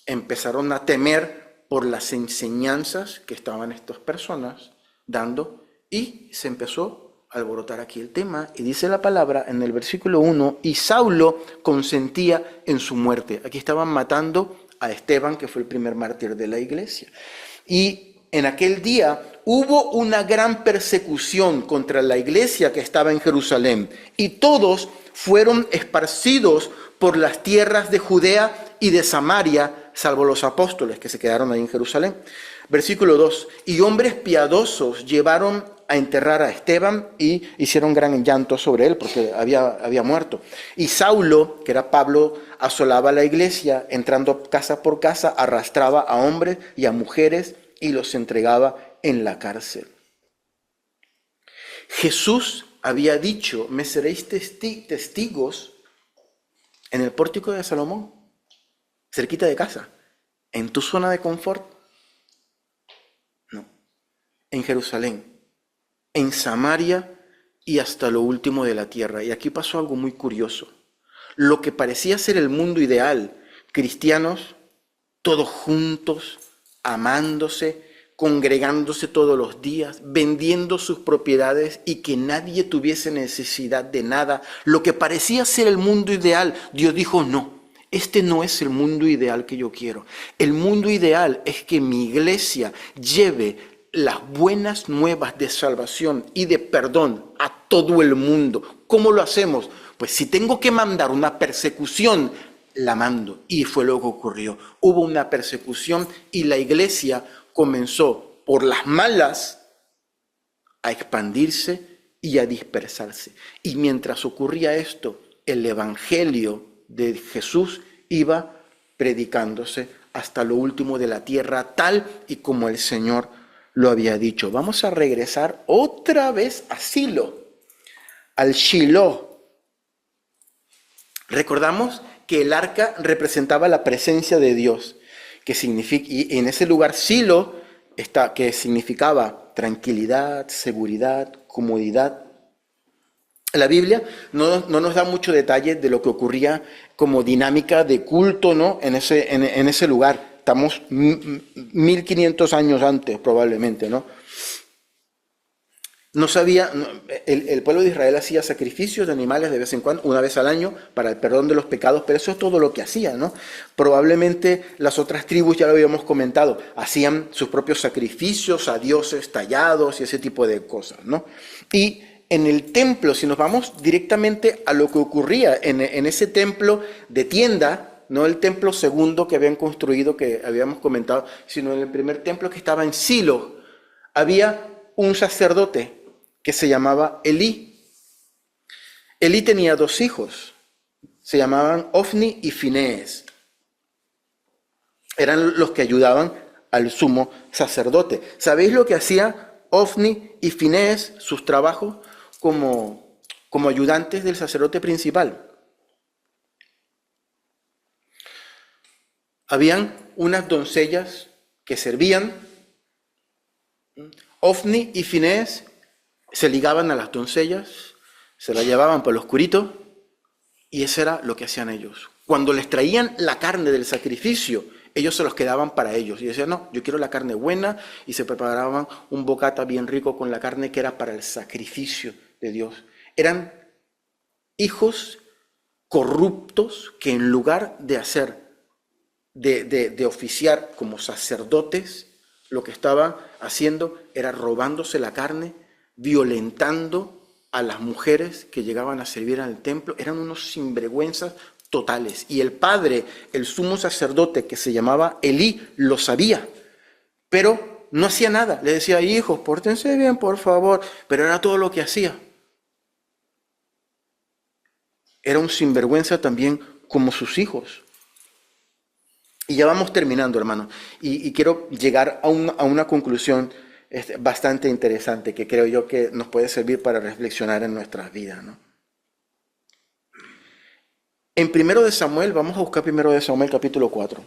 empezaron a temer por las enseñanzas que estaban estas personas dando, y se empezó a alborotar aquí el tema, y dice la palabra en el versículo 1, y Saulo consentía en su muerte. Aquí estaban matando a Esteban, que fue el primer mártir de la iglesia. Y en aquel día hubo una gran persecución contra la iglesia que estaba en Jerusalén, y todos fueron esparcidos por las tierras de Judea y de Samaria, salvo los apóstoles que se quedaron ahí en Jerusalén. Versículo 2, y hombres piadosos llevaron a enterrar a Esteban y hicieron gran llanto sobre él porque había muerto. Y Saulo, que era Pablo, asolaba la iglesia, entrando casa por casa, arrastraba a hombres y a mujeres y los entregaba en la cárcel. Jesús había dicho, me seréis testigos en el Pórtico de Salomón, cerquita de casa, en tu zona de confort. No, en Jerusalén, en Samaria y hasta lo último de la tierra. Y aquí pasó algo muy curioso. Lo que parecía ser el mundo ideal, cristianos, todos juntos, amándose, congregándose todos los días, vendiendo sus propiedades y que nadie tuviese necesidad de nada. Lo que parecía ser el mundo ideal, Dios dijo, no, este no es el mundo ideal que yo quiero. El mundo ideal es que mi iglesia lleve las buenas nuevas de salvación y de perdón a todo el mundo. ¿Cómo lo hacemos? Pues si tengo que mandar una persecución, la mando. Y fue lo que ocurrió. Hubo una persecución y la iglesia comenzó por las malas a expandirse y a dispersarse. Y mientras ocurría esto, el evangelio de Jesús iba predicándose hasta lo último de la tierra, tal y como el Señor lo había dicho. Vamos a regresar otra vez a Silo, al Shiloh, Recordamos que el arca representaba la presencia de Dios, que significa, y en ese lugar Silo está, que significaba tranquilidad, seguridad, comodidad. La Biblia no nos da mucho detalle de lo que ocurría como dinámica de culto, ¿no? en ese lugar. Estamos 1500 años antes probablemente, ¿no? No sabía, el pueblo de Israel hacía sacrificios de animales de vez en cuando, una vez al año, para el perdón de los pecados, pero eso es todo lo que hacían, ¿no? Probablemente las otras tribus, ya lo habíamos comentado, hacían sus propios sacrificios a dioses tallados y ese tipo de cosas, ¿no? Y en el templo, si nos vamos directamente a lo que ocurría en ese templo de tienda, no el templo segundo que habían construido, que habíamos comentado, sino en el primer templo que estaba en Silo, había un sacerdote que se llamaba Elí. Elí tenía 2 hijos, se llamaban Ofni y Finees. Eran los que ayudaban al sumo sacerdote. ¿Sabéis lo que hacía Ofni y Finees, sus trabajos como ayudantes del sacerdote principal? Habían unas doncellas que servían. Ofni y Finees se ligaban a las doncellas, se las llevaban por lo oscurito, y eso era lo que hacían ellos. Cuando les traían la carne del sacrificio, ellos se los quedaban para ellos. Y decían, no, yo quiero la carne buena, y se preparaban un bocata bien rico con la carne que era para el sacrificio de Dios. Eran hijos corruptos que en lugar de de oficiar como sacerdotes, lo que estaban haciendo era robándose la carne, violentando a las mujeres que llegaban a servir en el templo. Eran unos sinvergüenzas totales. Y el padre, el sumo sacerdote que se llamaba Elí, lo sabía, pero no hacía nada. Le decía, hijos, pórtense bien, por favor, pero era todo lo que hacía. Era un sinvergüenza también como sus hijos. Y ya vamos terminando, hermano. Y quiero llegar a una conclusión bastante interesante que creo yo que nos puede servir para reflexionar en nuestras vidas, ¿no? En 1 de Samuel, vamos a buscar 1 de Samuel capítulo 4.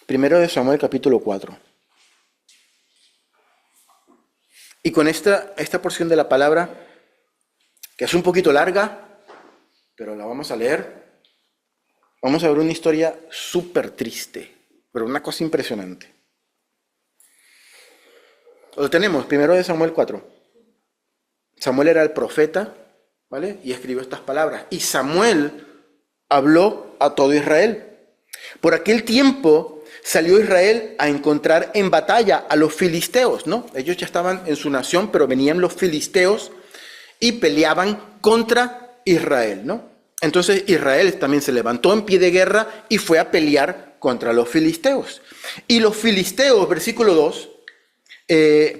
Primero de Samuel capítulo 4. Y con esta porción de la palabra, que es un poquito larga, pero la vamos a leer. Vamos a ver una historia súper triste, pero una cosa impresionante. Lo tenemos, 1 de Samuel 4. Samuel era el profeta, ¿vale? Y escribió estas palabras. Y Samuel habló a todo Israel. Por aquel tiempo salió Israel a encontrar en batalla a los filisteos, ¿no? Ellos ya estaban en su nación, pero venían los filisteos y peleaban contra Israel, ¿no? Entonces Israel también se levantó en pie de guerra y fue a pelear contra los filisteos. Y los filisteos, versículo 2,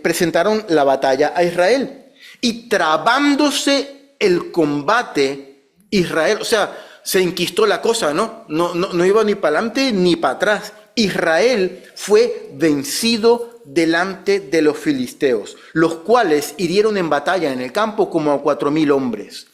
presentaron la batalla a Israel. Y trabándose el combate, Israel, o sea, se enquistó la cosa, ¿no? No iba ni para adelante ni para atrás. Israel fue vencido delante de los filisteos, los cuales hirieron en batalla en el campo como a 4,000 hombres.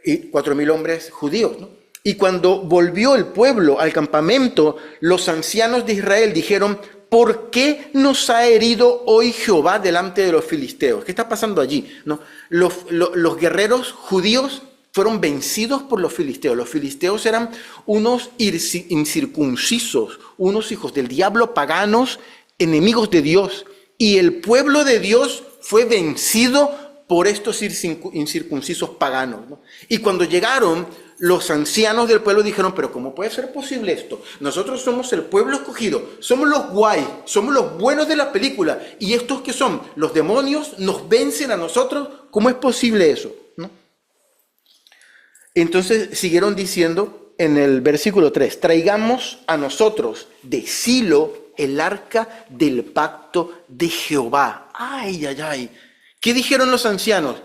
Y 4,000 hombres judíos, ¿no? Y cuando volvió el pueblo al campamento, los ancianos de Israel dijeron, ¿por qué nos ha herido hoy Jehová delante de los filisteos? ¿Qué está pasando allí? ¿No? Los guerreros judíos fueron vencidos por los filisteos. Los filisteos eran unos incircuncisos, unos hijos del diablo, paganos, enemigos de Dios. Y el pueblo de Dios fue vencido por estos incircuncisos paganos, ¿no? Y cuando llegaron, los ancianos del pueblo dijeron, pero ¿cómo puede ser posible esto? Nosotros somos el pueblo escogido, somos los guay, somos los buenos de la película, y estos que son los demonios nos vencen a nosotros. ¿Cómo es posible eso? ¿No? Entonces siguieron diciendo en el versículo 3, traigamos a nosotros de Silo el arca del pacto de Jehová. Ay, ay, ay. ¿Qué dijeron los ancianos?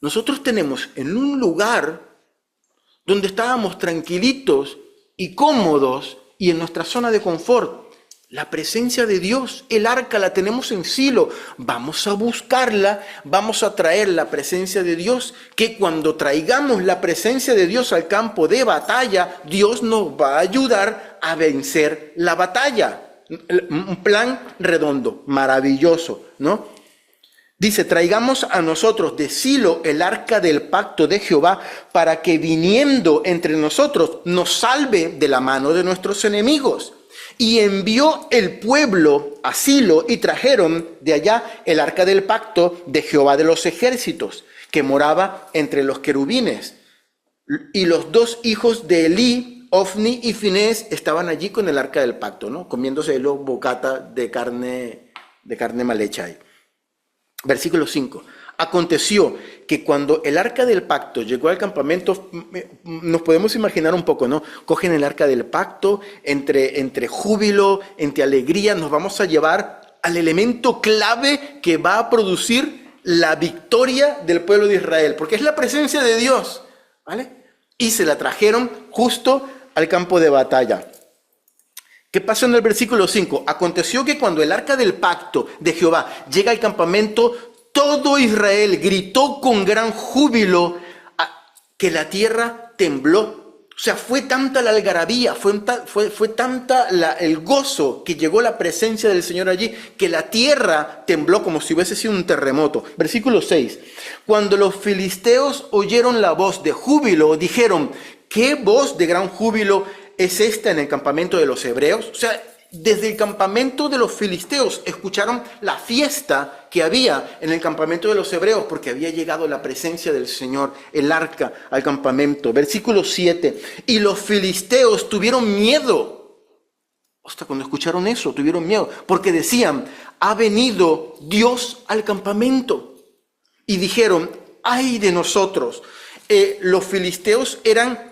Nosotros tenemos en un lugar donde estábamos tranquilitos y cómodos y en nuestra zona de confort La presencia de Dios, el arca la tenemos en Silo. Vamos a buscarla, vamos a traer la presencia de Dios, que cuando traigamos la presencia de Dios al campo de batalla, Dios nos va a ayudar a vencer la batalla. Un plan redondo, maravilloso, ¿no? Dice, traigamos a nosotros de Silo el arca del pacto de Jehová, para que viniendo entre nosotros nos salve de la mano de nuestros enemigos. Y envió el pueblo a Silo y trajeron de allá el arca del pacto de Jehová de los ejércitos, que moraba entre los querubines. Y los dos hijos de Elí, Ofni y Finés, estaban allí con el arca del pacto, ¿no? Comiéndose los bocata de carne mal hecha ahí. Versículo 5. Aconteció que cuando el arca del pacto llegó al campamento, nos podemos imaginar un poco, ¿no? Cogen el arca del pacto, entre júbilo, entre alegría, nos vamos a llevar al elemento clave que va a producir la victoria del pueblo de Israel, porque es la presencia de Dios, ¿vale? Y se la trajeron justo al campo de batalla. ¿Qué pasó en el versículo 5? Aconteció que cuando el arca del pacto de Jehová llega al campamento, todo Israel gritó con gran júbilo que la tierra tembló. O sea, fue tanta la algarabía, fue tanta el gozo que llegó la presencia del Señor allí, que la tierra tembló como si hubiese sido un terremoto. Versículo 6. Cuando los filisteos oyeron la voz de júbilo, dijeron, ¿qué voz de gran júbilo es esta en el campamento de los hebreos? O sea, desde el campamento de los filisteos escucharon la fiesta que había en el campamento de los hebreos, porque había llegado la presencia del Señor, el arca, al campamento. Versículo 7. Y los filisteos tuvieron miedo. Hasta cuando escucharon eso, tuvieron miedo, porque decían, ha venido Dios al campamento. Y dijeron, ay de nosotros. Los filisteos era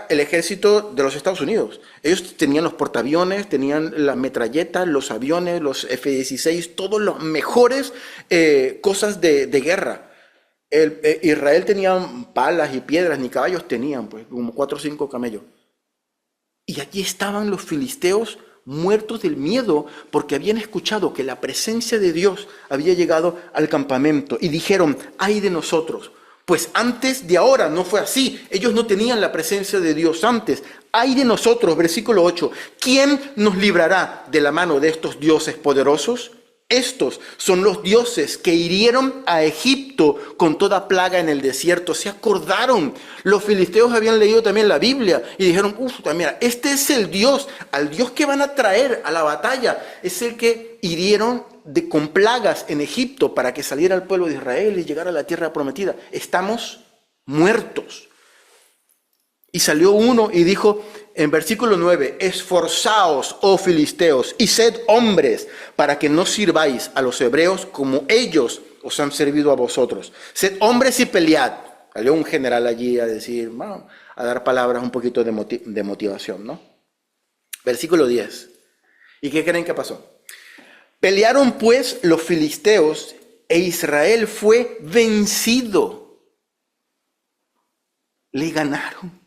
el ejército de los Estados Unidos. Ellos tenían los portaaviones, tenían las metralletas, los aviones, los F-16, todas las mejores cosas de guerra. Israel tenía palas y piedras, ni caballos tenían, pues como 4 o 5 camellos. Y allí estaban los filisteos muertos del miedo, porque habían escuchado que la presencia de Dios había llegado al campamento. Y dijeron, ay de nosotros. Pues antes de ahora no fue así. Ellos no tenían la presencia de Dios antes. Ay de nosotros, versículo 8. ¿Quién nos librará de la mano de estos dioses poderosos? Estos son los dioses que hirieron a Egipto con toda plaga en el desierto. Se acordaron. Los filisteos habían leído también la Biblia y dijeron, mira, este es el Dios, al Dios que van a traer a la batalla. Es el que hirieron con plagas en Egipto para que saliera el pueblo de Israel y llegara a la tierra prometida. Estamos muertos. Y salió uno y dijo en versículo 9, esforzaos, oh filisteos, y sed hombres, para que no sirváis a los hebreos como ellos os han servido a vosotros. Sed hombres y pelead. Salió un general allí a decir, bueno, a dar palabras un poquito de motivación, ¿no? Versículo 10. ¿Y qué creen que pasó? Pelearon pues los filisteos e Israel fue vencido. Le ganaron.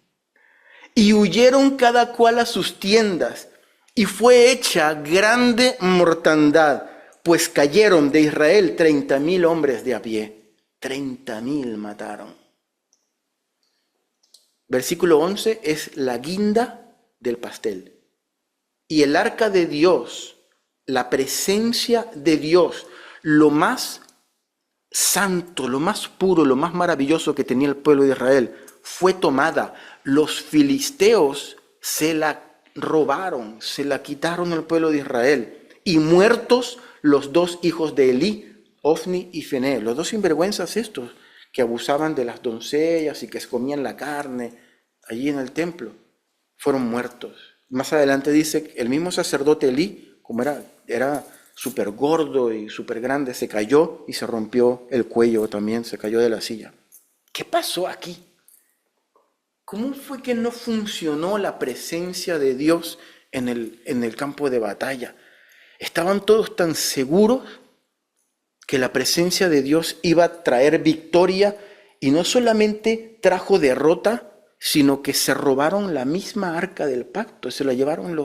Y huyeron cada cual a sus tiendas. Y fue hecha grande mortandad, pues cayeron de Israel 30,000 hombres de a pie. 30,000 mataron. Versículo 11 es la guinda del pastel. Y el arca de Dios, la presencia de Dios, lo más santo, lo más puro, lo más maravilloso que tenía el pueblo de Israel, fue tomada. Los filisteos se la robaron, se la quitaron al pueblo de Israel. Y muertos los 2 hijos de Elí, Ofni y Finés, los 2 sinvergüenzas estos, que abusaban de las doncellas y que se comían la carne allí en el templo, fueron muertos. Más adelante dice que el mismo sacerdote Elí, como era súper gordo y súper grande, se cayó y se rompió el cuello también, se cayó de la silla. ¿Qué pasó aquí? ¿Cómo fue que no funcionó la presencia de Dios en el campo de batalla? Estaban todos tan seguros que la presencia de Dios iba a traer victoria, y no solamente trajo derrota, sino que se robaron la misma arca del pacto, se la llevaron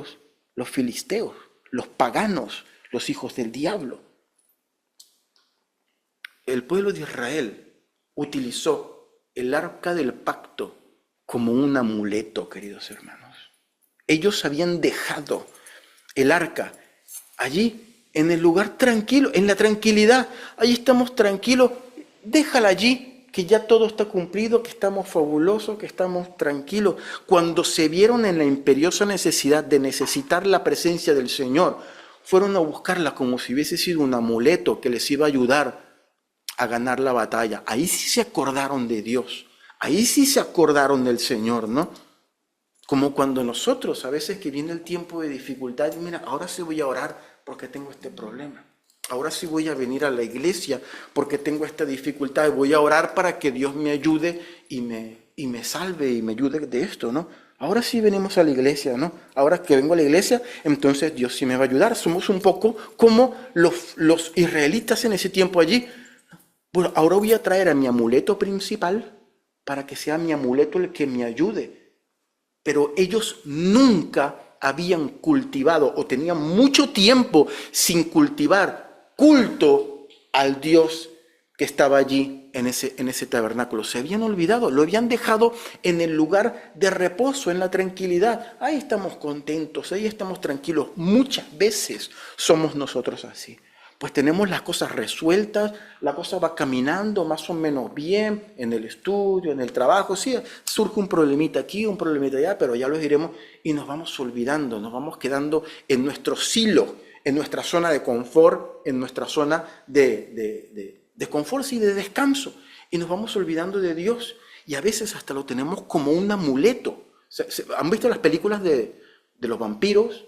los filisteos, los paganos, los hijos del diablo. El pueblo de Israel utilizó el arca del pacto como un amuleto, queridos hermanos. Ellos habían dejado el arca allí, en el lugar tranquilo, en la tranquilidad. Allí estamos tranquilos, déjala allí, que ya todo está cumplido, que estamos fabulosos, que estamos tranquilos. Cuando se vieron en la imperiosa necesidad de necesitar la presencia del Señor, fueron a buscarla como si hubiese sido un amuleto que les iba a ayudar a ganar la batalla. Ahí sí se acordaron de Dios, ahí sí se acordaron del Señor, ¿no? Como cuando nosotros, a veces que viene el tiempo de dificultad, mira, ahora sí voy a orar porque tengo este problema. Ahora sí voy a venir a la iglesia porque tengo esta dificultad. Voy a orar para que Dios me ayude y me salve y me ayude de esto, ¿no? Ahora sí venimos a la iglesia, ¿no? Ahora que vengo a la iglesia, entonces Dios sí me va a ayudar. Somos un poco como los israelitas en ese tiempo allí. Bueno, ahora voy a traer a mi amuleto principal para que sea mi amuleto el que me ayude. Pero ellos nunca habían cultivado o tenían mucho tiempo sin cultivar culto al Dios que estaba allí en ese tabernáculo. Se habían olvidado, lo habían dejado en el lugar de reposo, en la tranquilidad. Ahí estamos contentos, ahí estamos tranquilos. Muchas veces somos nosotros así. Pues tenemos las cosas resueltas, la cosa va caminando más o menos bien en el estudio, en el trabajo. Sí, surge un problemita aquí, un problemita allá, pero ya lo diremos y nos vamos olvidando, nos vamos quedando en nuestro silo, en nuestra zona de confort, en nuestra zona de confort y de descanso. Y nos vamos olvidando de Dios y a veces hasta lo tenemos como un amuleto. ¿Han visto las películas de los vampiros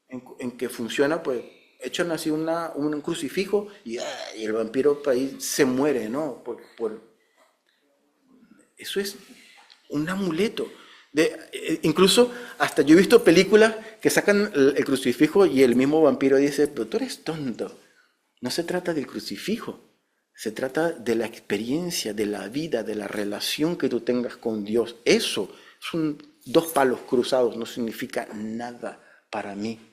en que funciona pues? Echan así un crucifijo y el vampiro ahí se muere, ¿no? Eso es un amuleto. Incluso hasta yo he visto películas que sacan el crucifijo y el mismo vampiro dice, pero tú eres tonto. No se trata del crucifijo, se trata de la experiencia, de la vida, de la relación que tú tengas con Dios. Eso son dos palos cruzados, no significa nada para mí.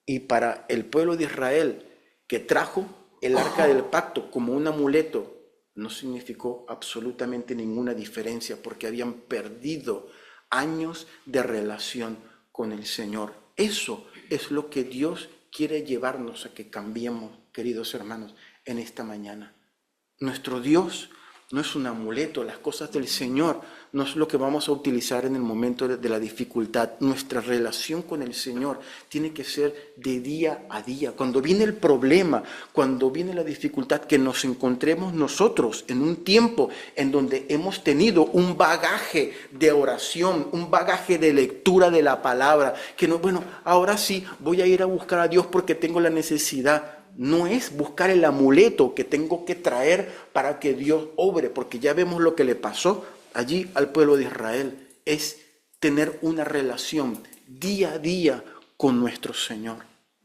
Y para el pueblo de Israel, que trajo el arca del pacto como un amuleto, no significó absolutamente ninguna diferencia porque habían perdido años de relación con el Señor. Eso es lo que Dios quiere llevarnos a que cambiemos, queridos hermanos, en esta mañana. Nuestro Dios no es un amuleto, las cosas del Señor no es lo que vamos a utilizar en el momento de la dificultad. Nuestra relación con el Señor tiene que ser de día a día. Cuando viene el problema, cuando viene la dificultad, que nos encontremos nosotros en un tiempo en donde hemos tenido un bagaje de oración, un bagaje de lectura de la palabra, que no, bueno, ahora sí voy a ir a buscar a Dios porque tengo la necesidad. No es buscar el amuleto que tengo que traer para que Dios obre, porque ya vemos lo que le pasó allí al pueblo de Israel. Es tener una relación día a día con nuestro Señor,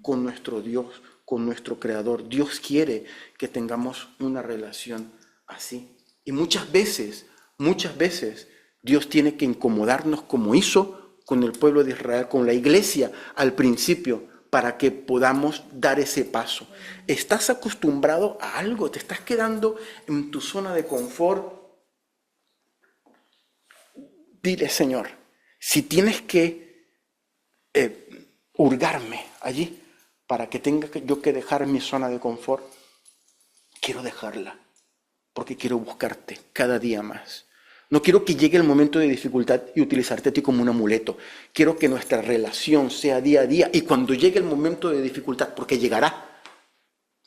con nuestro Dios, con nuestro Creador. Dios quiere que tengamos una relación así. Y muchas veces, Dios tiene que incomodarnos como hizo con el pueblo de Israel, con la iglesia al principio, para que podamos dar ese paso. ¿Estás acostumbrado a algo? ¿Te estás quedando en tu zona de confort? Dile, Señor, si tienes que hurgarme allí para que tenga yo que dejar mi zona de confort, quiero dejarla, porque quiero buscarte cada día más. No quiero que llegue el momento de dificultad y utilizarte a ti como un amuleto. Quiero que nuestra relación sea día a día y cuando llegue el momento de dificultad, porque llegará,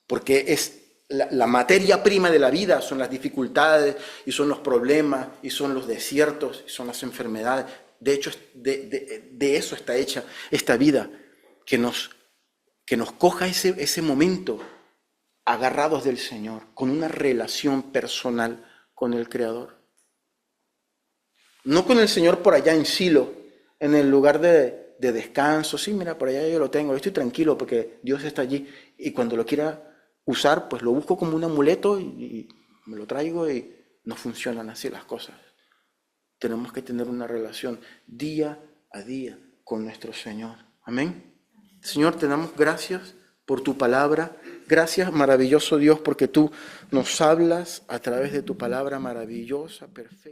porque es la materia prima de la vida, son las dificultades y son los problemas y son los desiertos y son las enfermedades. De hecho, de eso está hecha esta vida, que nos coja ese momento agarrados del Señor, con una relación personal con el Creador. No con el Señor por allá en Silo, en el lugar de descanso. Sí, mira, por allá yo lo tengo, yo estoy tranquilo porque Dios está allí. Y cuando lo quiera usar, pues lo busco como un amuleto y me lo traigo y no funcionan así las cosas. Tenemos que tener una relación día a día con nuestro Señor. Amén. Señor, te damos gracias por tu palabra. Gracias, maravilloso Dios, porque tú nos hablas a través de tu palabra maravillosa, perfecta.